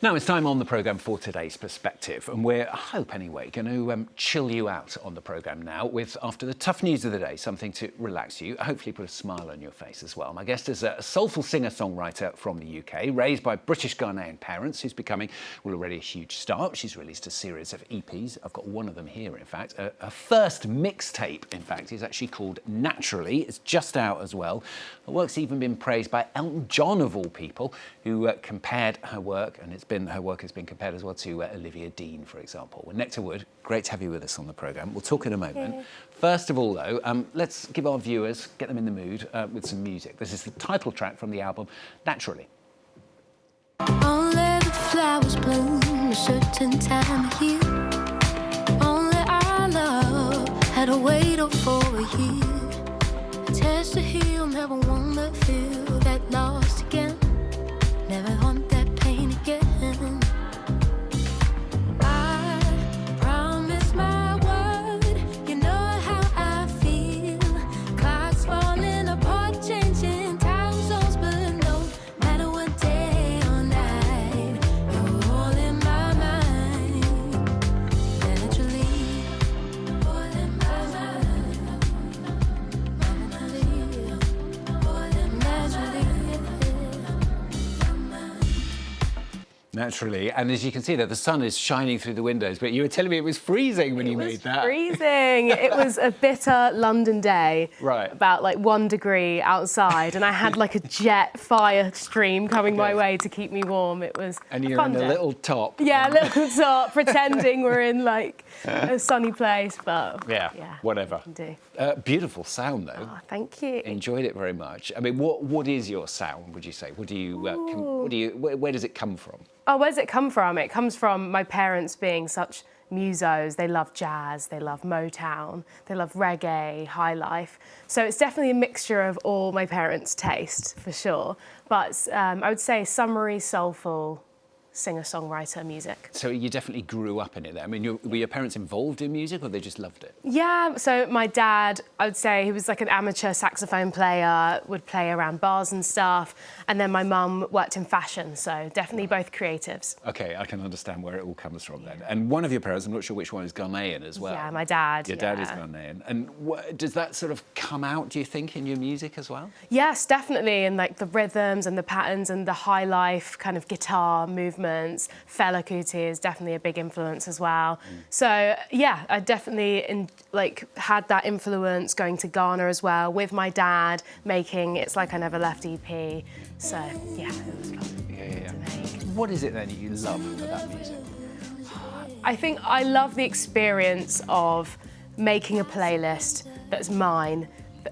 Now it's time on the programme for today's perspective, and we're, I hope anyway, going to chill you out on the programme now with, after the tough news of the day, something to relax you, hopefully put a smile on your face as well. My guest is a soulful singer-songwriter from the UK, raised by British Ghanaian parents, who's becoming, well, already a huge star. She's released a series of EPs. I've got one of them here, in fact. Her first mixtape, in fact, is actually called Naturally. It's just out as well. Her work's even been praised by Elton John, of all people, who compared her work, and her work has been compared as well to Olivia Dean, for example. Well, Nectar Woode, great to have you with us on the programme. We'll talk in a moment. First of all, though, let's give our viewers, get them in the mood with some music. This is the title track from the album, Naturally. Only the flowers bloom a certain time of year. Only our love had to wait for a year. A test to heal, never want to feel that lost again. Never want that pain again. I promise my word, you know how I feel. Clocks falling apart, changing time zones, but no matter what day or night, you're all in my mind. Naturally, all in my mind. Naturally, and as you can see there, the sun is shining through the windows, but you were telling me it was freezing when you made that. Freezing. It was a bitter London day. Right. About like 1 degree outside, and I had like a jet fire stream coming my way to keep me warm. It was And you're fun in a day. little top. Yeah, a little top, pretending we're in like a sunny place, but Yeah, whatever. can do. Beautiful sound, though. Oh, thank you. Enjoyed it very much. I mean, what is your sound, would you say? What do you, where does it come from? Oh, where does it come from? It comes from my parents being such musos. They love jazz, they love Motown, they love reggae, high life. So it's definitely a mixture of all my parents' taste, for sure. But I would say summery, soulful, singer-songwriter music. So you definitely grew up in it then. I mean, were your parents involved in music, or they just loved it? Yeah, so my dad, I would say he was like an amateur saxophone player, would play around bars and stuff. And then my mum worked in fashion, so definitely both creatives. OK, I can understand where it all comes from then. And one of your parents, I'm not sure which one, is Ghanaian as well. Yeah, my dad. Your dad is Ghanaian. And does that sort of come out, do you think, in your music as well? Yes, definitely, and like the rhythms and the patterns and the high life kind of guitar movements. Fela Kuti is definitely a big influence as well. So yeah, I definitely had that influence going to Ghana as well with my dad making It's Like I Never Left EP. So yeah, it was fun to make. What is it then that you love about music? I think I love the experience of making a playlist that's mine,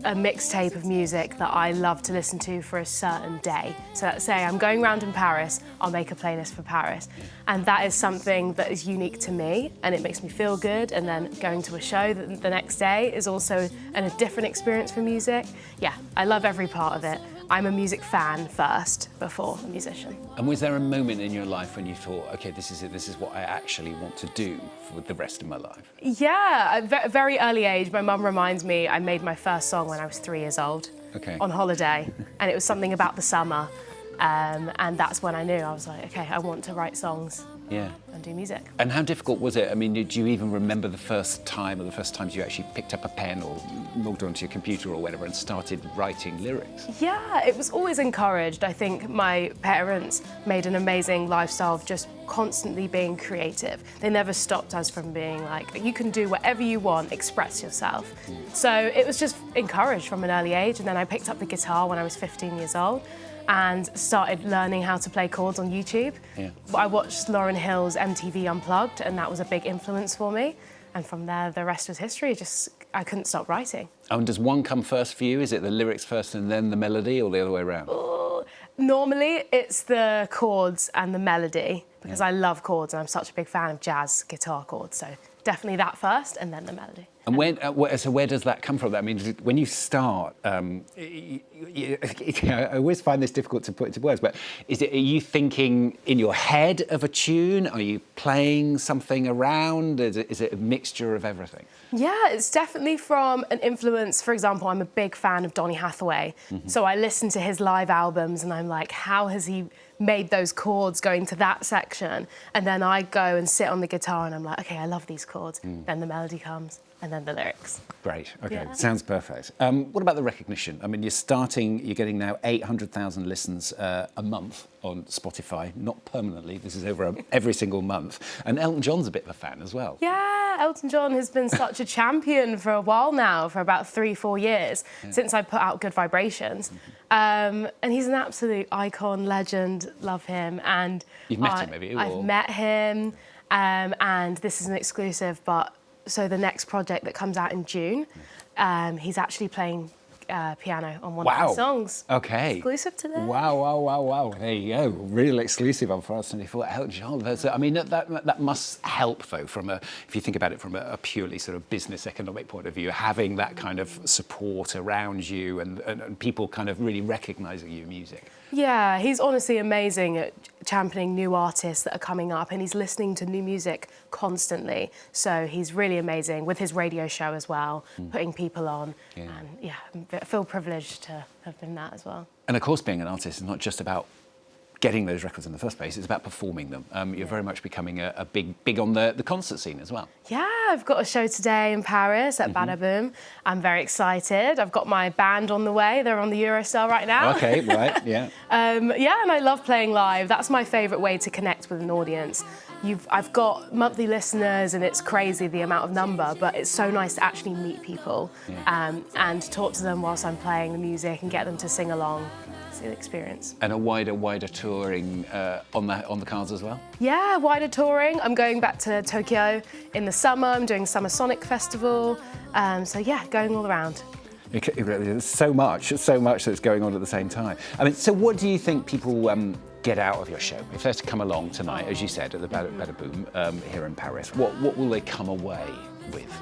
a mixtape of music that I love to listen to for a certain day. So let's say I'm going around in Paris, I'll make a playlist for Paris. And that is something that is unique to me, and it makes me feel good. And then going to a show the next day is also a different experience for music. Yeah, I love every part of it. I'm a music fan first, before a musician. And was there a moment in your life when you thought, OK, this is it, this is what I actually want to do for the rest of my life? Yeah, at a very early age, my mum reminds me I made my first song when I was 3 years old, on holiday, and it was something about the summer, and that's when I knew. I was like, OK, I want to write songs and do music. And how difficult was it? I mean, do you even remember the first time or the first times you actually picked up a pen or logged onto your computer or whatever and started writing lyrics? Yeah, it was always encouraged. I think my parents made an amazing lifestyle of just constantly being creative. They never stopped us from being like, you can do whatever you want, express yourself. So it was just encouraged from an early age, and then I picked up the guitar when I was 15 years old and started learning how to play chords on YouTube. I watched Lauryn Hill's MTV Unplugged, and that was a big influence for me. And from there, the rest was history. I couldn't stop writing. And does one come first for you? Is it the lyrics first and then the melody, or the other way around? Normally, it's the chords and the melody, because I love chords and I'm such a big fan of jazz guitar chords. So definitely that first and then the melody. And so where does that come from? I mean, when you start, I always find this difficult to put into words, but are you thinking in your head of a tune? Are you playing something around? Is it a mixture of everything? Yeah, it's definitely from an influence. For example, I'm a big fan of Donny Hathaway. So I listen to his live albums and I'm like, how has he made those chords going to that section? And then I go and sit on the guitar and I'm like, okay, I love these chords. Then the melody comes. And then the lyrics. Great, okay, Yeah. sounds perfect. What about the recognition? I mean, you're getting now 800,000 listens a month on Spotify, not permanently, this is over every single month. And Elton John's a bit of a fan as well. Yeah, Elton John has been such a champion for a while now, for about 3-4 years, since I put out Good Vibrations. And he's an absolute icon, legend, love him. And You've met him, have you? I've met him, and this is an exclusive, but so the next project that comes out in June, he's actually playing piano on one of the songs. Okay. Exclusive today. Wow. There you go. Real exclusive on France 24. Elton John. I mean, that must help, though, if you think about it from a purely sort of business economic point of view, having that kind of support around you and people kind of really recognising your music. Yeah, he's honestly amazing at championing new artists that are coming up, and he's listening to new music constantly. So he's really amazing with his radio show as well, putting people on. Yeah. And I feel privileged to have been that as well. And of course, being an artist is not just about getting those records in the first place, it's about performing them. You're very much becoming a big on the concert scene as well. Yeah, I've got a show today in Paris at Badaboom. I'm very excited. I've got my band on the way. They're on the Eurostar right now. Okay, right, yeah. And I love playing live. That's my favourite way to connect with an audience. I've got monthly listeners and it's crazy the amount of number, but it's so nice to actually meet people and talk to them whilst I'm playing the music and get them to sing along. It's an experience. And a wider touring on the cards as well? Yeah, wider touring. I'm going back to Tokyo in the summer. I'm doing Summer Sonic Festival. Going all around. There's so much that's going on at the same time. I mean, so what do you think people get out of your show? If they're to come along tonight, as you said, at the Badaboom here in Paris, what will they come away with?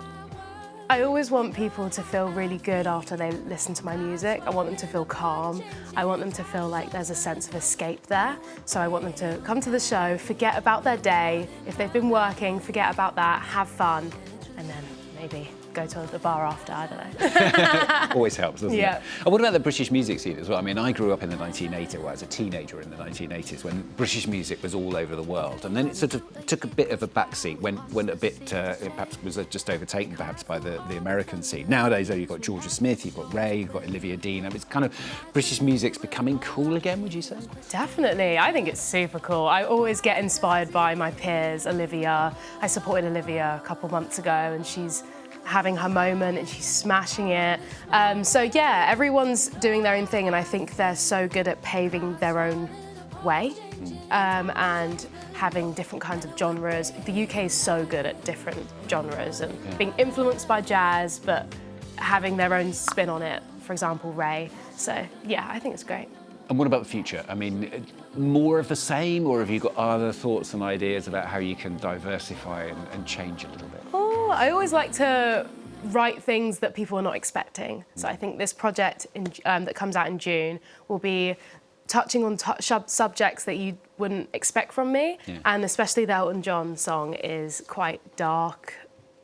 I always want people to feel really good after they listen to my music. I want them to feel calm. I want them to feel like there's a sense of escape there. So I want them to come to the show, forget about their day. If they've been working, forget about that, have fun, and then maybe go to the bar after, I don't know. Always helps, doesn't Yeah. it? And what about the British music scene as well? I mean, I grew up in the 1980s, well, I was a teenager in the 1980s when British music was all over the world. And then it sort of took a bit of a backseat, went a bit, it perhaps was just overtaken perhaps by the American scene. Nowadays, though, you've got Georgia Smith, you've got Ray, you've got Olivia Dean. I mean, it's kind of, British music's becoming cool again, would you say? Definitely, I think it's super cool. I always get inspired by my peers, Olivia. I supported Olivia a couple months ago and she's having her moment and she's smashing it. Everyone's doing their own thing and I think they're so good at paving their own way and having different kinds of genres. The UK is so good at different genres and being influenced by jazz but having their own spin on it, for example, Ray. So yeah, I think it's great. And what about the future? I mean, more of the same, or have you got other thoughts and ideas about how you can diversify and change a little bit? Oh, I always like to write things that people are not expecting. So I think this project that comes out in June will be touching on subjects that you wouldn't expect from me. Yeah. And especially the Elton John song is quite darker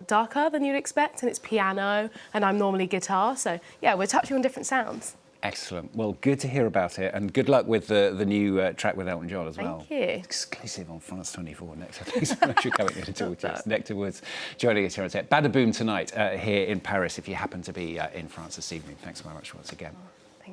than you'd expect, and it's piano, and I'm normally guitar. So yeah, we're touching on different sounds. Excellent. Well, good to hear about it, and good luck with the new track with Elton John as well. Thank you. Exclusive on France 24 next. Thanks so much for coming here to talk to us. Nectar Woode joining us here at Badaboom tonight here in Paris. If you happen to be in France this evening, thanks very much once again.